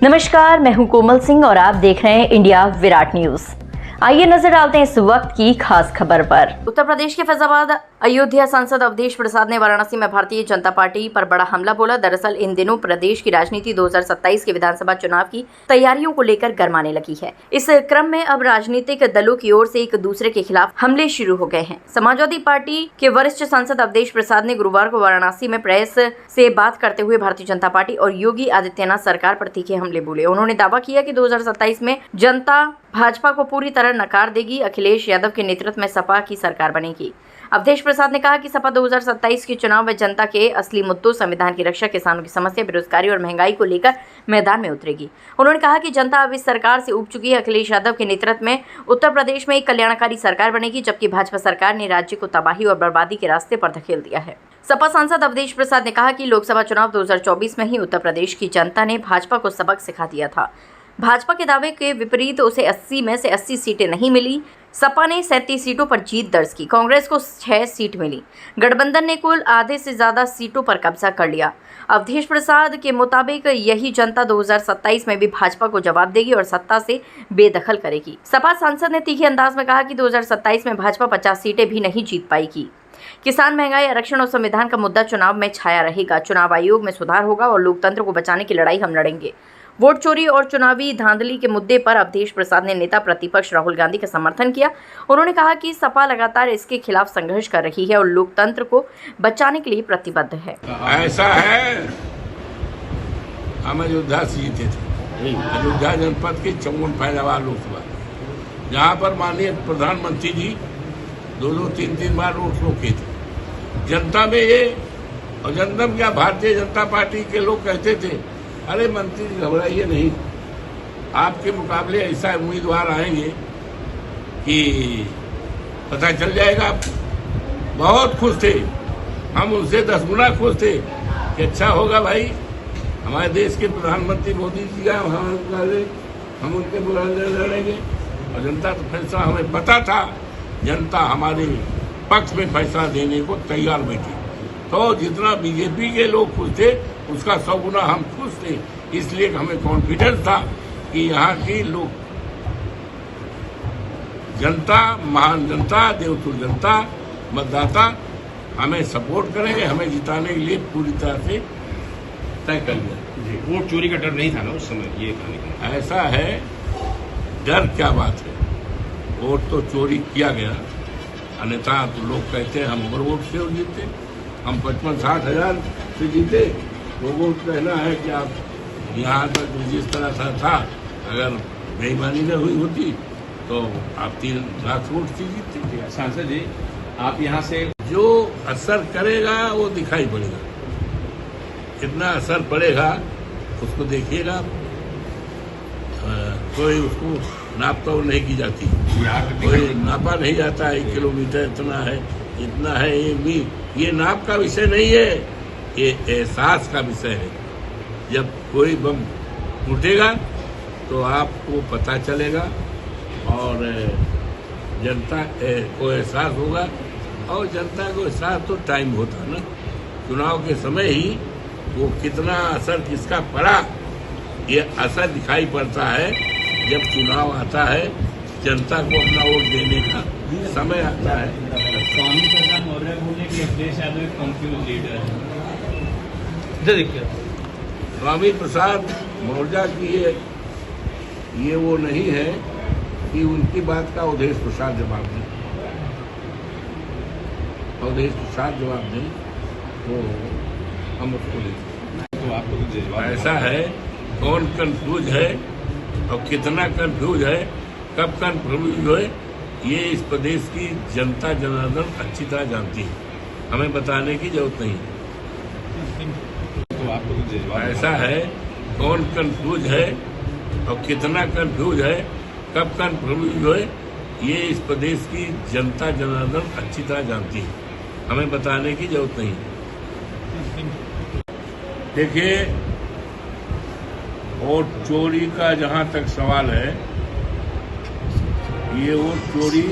नमस्कार, मैं हूं कोमल सिंह और आप देख रहे हैं इंडिया विराट न्यूज। आइए नजर डालते हैं इस वक्त की खास खबर पर। उत्तर प्रदेश के फैजाबाद अयोध्या सांसद अवधेश प्रसाद ने वाराणसी में भारतीय जनता पार्टी पर बड़ा हमला बोला। दरअसल इन दिनों प्रदेश की राजनीति 2027 के विधानसभा चुनाव की तैयारियों को लेकर गरमाने लगी है। इस क्रम में अब राजनीतिक दलों की ओर से एक दूसरे के खिलाफ हमले शुरू हो गए हैं। समाजवादी पार्टी के वरिष्ठ सांसद अवधेश प्रसाद ने गुरुवार को वाराणसी में प्रेस से बात करते हुए भारतीय जनता पार्टी और योगी आदित्यनाथ सरकार पर तीखे हमले बोले। उन्होंने दावा किया कि 2027 में जनता भाजपा को पूरी तरह नकार देगी। अखिलेश यादव के नेतृत्व में सपा की सरकार बनेगी। अवधेश प्रसाद ने कहा कि सपा 2027 के चुनाव में जनता के असली मुद्दों, संविधान की रक्षा, किसानों की समस्या, बेरोजगारी और महंगाई को लेकर मैदान में उतरेगी। उन्होंने कहा कि जनता अब इस सरकार से ऊब चुकी है। अखिलेश यादव के नेतृत्व में उत्तर प्रदेश में एक कल्याणकारी सरकार बनेगी, जबकि भाजपा सरकार ने राज्य को तबाही और बर्बादी के रास्ते पर धकेल दिया है। सपा सांसद अवधेश प्रसाद ने कहा कि लोकसभा चुनाव 2024 में ही उत्तर प्रदेश की जनता ने भाजपा को सबक सिखा दिया था। भाजपा के दावे के विपरीत उसे 80 में से 80 सीटें नहीं मिली। सपा ने 37 सीटों पर जीत दर्ज की। कांग्रेस को 6 सीट मिली। गठबंधन ने कुल आधे से ज्यादा सीटों पर कब्जा कर लिया। अवधेश प्रसाद के मुताबिक यही जनता 2027 में भी भाजपा को जवाब देगी और सत्ता से बेदखल करेगी। सपा सांसद ने तीखे अंदाज में कहा कि 2027 में भाजपा 50 सीटें भी नहीं जीत पाएगी। किसान, महंगाई, आरक्षण और संविधान का मुद्दा चुनाव में छाया रहेगा। चुनाव आयोग में सुधार होगा और लोकतंत्र को बचाने की लड़ाई हम लड़ेंगे। वोट चोरी और चुनावी धांधली के मुद्दे पर अवधेश प्रसाद ने नेता प्रतिपक्ष राहुल गांधी का समर्थन किया। उन्होंने कहा कि सपा लगातार इसके खिलाफ संघर्ष कर रही है और लोकतंत्र को बचाने के लिए प्रतिबद्ध है। ऐसा है, हम अयोध्या से जीते थे। अयोध्या जनपद के 54 फैजाबाद लोकसभा, जहाँ पर माननीय प्रधानमंत्री जी 2-3 बार रोड शो किए थे। जनता में ये, और जनता में क्या, भारतीय जनता पार्टी के लोग कहते थे, अरे मंत्री जी घबराइए नहीं, आपके मुकाबले ऐसा उम्मीदवार आएंगे कि पता चल जाएगा आपको। बहुत खुश थे, हम उनसे 10 गुना खुश थे कि अच्छा होगा भाई, हमारे देश के प्रधानमंत्री मोदी जी का हम उनके बुलाने लड़ेंगे। और जनता तो फैसला, हमें पता था जनता हमारे पक्ष में फैसला देने को तैयार बैठी। तो जितना बीजेपी के लोग खुश थे उसका 100 गुना हम खुश थे, इसलिए हमें कॉन्फिडेंस था कि यहाँ की लोग जनता, महान जनता, देवतुल जनता, मतदाता हमें सपोर्ट करेंगे, हमें जिताने के लिए पूरी तरह से तय कर लिया। वोट चोरी का डर नहीं था ना उस समय, ये कहने। ऐसा है, डर क्या बात है, वोट तो चोरी किया गया, अन्यथा तो लोग कहते हैं हम वोट से जीते, हम 55-60 हजार से जीते। लोगों को कहना है कि आप यहाँ तक जिस तरह से था, अगर बेईमानी न हुई होती तो आप 3 लाख वोट से जीतते। सांसद जी, आप यहाँ से जो असर करेगा वो दिखाई पड़ेगा। कितना असर पड़ेगा उसको देखिएगा। कोई उसको नाप तोल नहीं की जाती, कोई नापा नहीं जाता 1 किलोमीटर इतना है, इतना है। ये नाप का विषय नहीं है, ये एहसास का विषय है। जब कोई बम फूटेगा तो आपको पता चलेगा और जनता को एहसास होगा। और जनता को एहसास तो टाइम होता ना, चुनाव के समय ही वो कितना असर किसका पड़ा, ये असर दिखाई पड़ता है जब चुनाव आता है, जनता को अपना वोट देने का समय आता है। स्वामी प्रसाद मौर्य बोले कि अखिलेश यादव एक कंफ्यूज लीडर है। स्वामी प्रसाद मौर्य की ये वो नहीं है कि उनकी बात का अवधेश प्रसाद जवाब दें। अवधेश प्रसाद जवाब दें तो हम उसको दें। तो आपको ऐसा है, कौन कंफ्यूज है और कितना कंफ्यूज है, कब कंफ्यूज है, ये इस प्रदेश की जनता जनार्दन अच्छी तरह जानती है, हमें बताने की जरूरत नहीं है। तो आपको ऐसा है, कौन कंफ्यूज है और कितना कंफ्यूज है, कब कंफ्यूज है, ये इस प्रदेश की जनता जनार्दन अच्छी तरह जानती है, हमें बताने की जरूरत नहीं है। देखिए, वोट चोरी का जहां तक सवाल है, ये वोट चोरी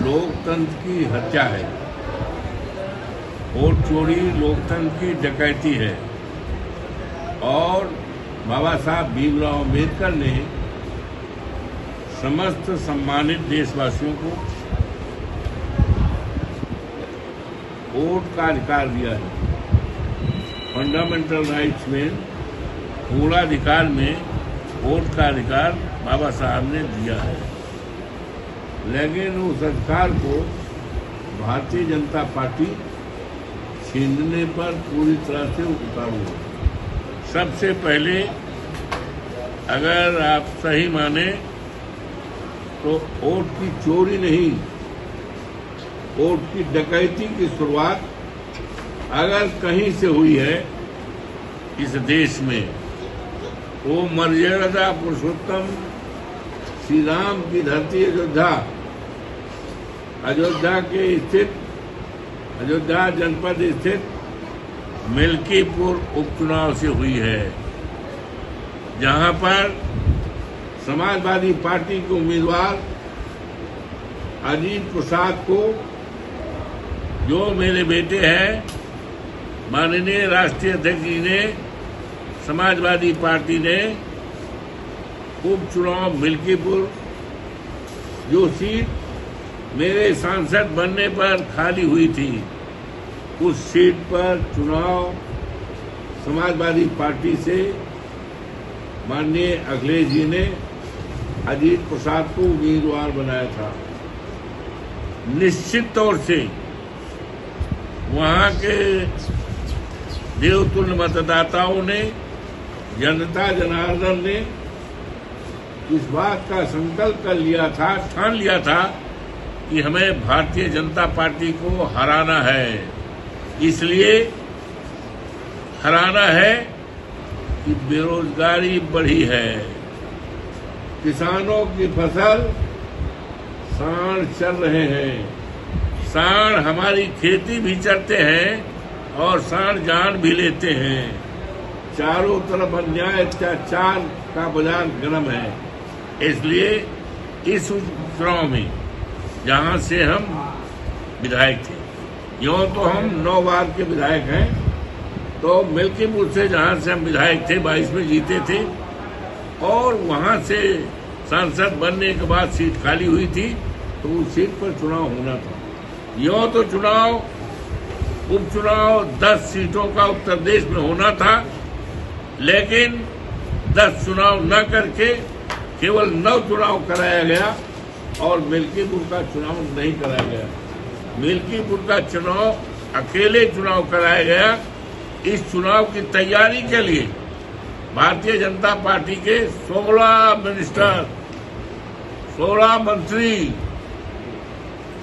लोकतंत्र की हत्या है। वोट चोरी लोकतंत्र की डकैती है और बाबा साहब भीमराव अम्बेडकर ने समस्त सम्मानित देशवासियों को वोट का अधिकार दिया है। फंडामेंटल राइट्स में मूलाधिकार में वोट का अधिकार बाबा साहब ने दिया है, लेकिन उस अधिकार को भारतीय जनता पार्टी छीनने पर पूरी तरह से उतारू है। सबसे पहले अगर आप सही माने तो वोट की चोरी नहीं, वोट की डकैती की शुरुआत अगर कहीं से हुई है इस देश में, वो मर्यादा पुरुषोत्तम श्री राम की धरती अयोध्या के स्थित अयोध्या जनपद स्थित मिल्कीपुर उपचुनाव से हुई है, जहां पर समाजवादी पार्टी के उम्मीदवार अजीत प्रसाद को, जो मेरे बेटे हैं, माननीय राष्ट्रीय अध्यक्ष जी ने, समाजवादी पार्टी ने उपचुनाव मिल्कीपुर, जो सीट मेरे सांसद बनने पर खाली हुई थी, उस सीट पर चुनाव समाजवादी पार्टी से माननीय अखिलेश जी ने अजीत प्रसाद को उम्मीदवार बनाया था। निश्चित तौर से वहां के देवतुल्य मतदाताओं ने, जनता जनार्दन ने इस बात का संकल्प कर लिया था, ठान लिया था कि हमें भारतीय जनता पार्टी को हराना है। इसलिए हराना है कि बेरोजगारी बढ़ी है, किसानों की फसल सांड चल रहे हैं, सांड हमारी खेती भी चरते हैं और सांड जान भी लेते हैं। चारों तरफ अन्याय अत्याचार का बाजार गर्म है। इसलिए इस चुनाव में जहां से हम विधायक थे, यूं तो हम 9 बार के विधायक हैं, तो मिल्कीपुर से जहां से हम विधायक थे 22 में जीते थे, और वहां से सांसद बनने के बाद सीट खाली हुई थी, तो उस सीट पर चुनाव होना था। यूं तो उपचुनाव 10 सीटों का उत्तर प्रदेश में होना था, लेकिन 10 चुनाव न करके केवल 9 चुनाव कराया गया और मिल्कीपुर का चुनाव नहीं कराया गया। मिल्कीपुर का चुनाव अकेले चुनाव कराया गया। इस चुनाव की तैयारी के लिए भारतीय जनता पार्टी के 16 मिनिस्टर, 16 मंत्री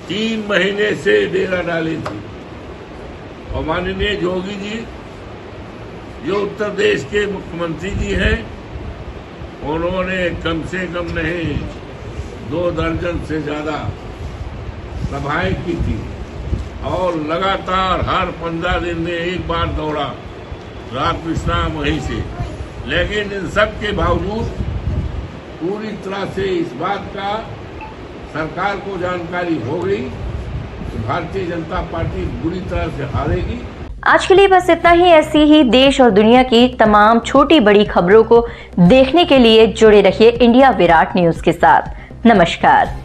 3 महीने से डेरा डाले थे, और माननीय जोगी जी, जो उत्तर प्रदेश के मुख्यमंत्री जी हैं, उन्होंने कम से कम नहीं 2 दर्जन से ज्यादा सभाएं की थी, और लगातार हर 15 दिन में एक बार दौड़ा, रात विश्राम वहीं से। लेकिन इन सब के बावजूद पूरी तरह से इस बात का सरकार को जानकारी हो गई कि भारतीय जनता पार्टी बुरी तरह से हारेगी। आज के लिए बस इतना ही। ऐसी ही देश और दुनिया की तमाम छोटी बड़ी खबरों को देखने के लिए जुड़े रहिए इंडिया विराट न्यूज के साथ। नमस्कार।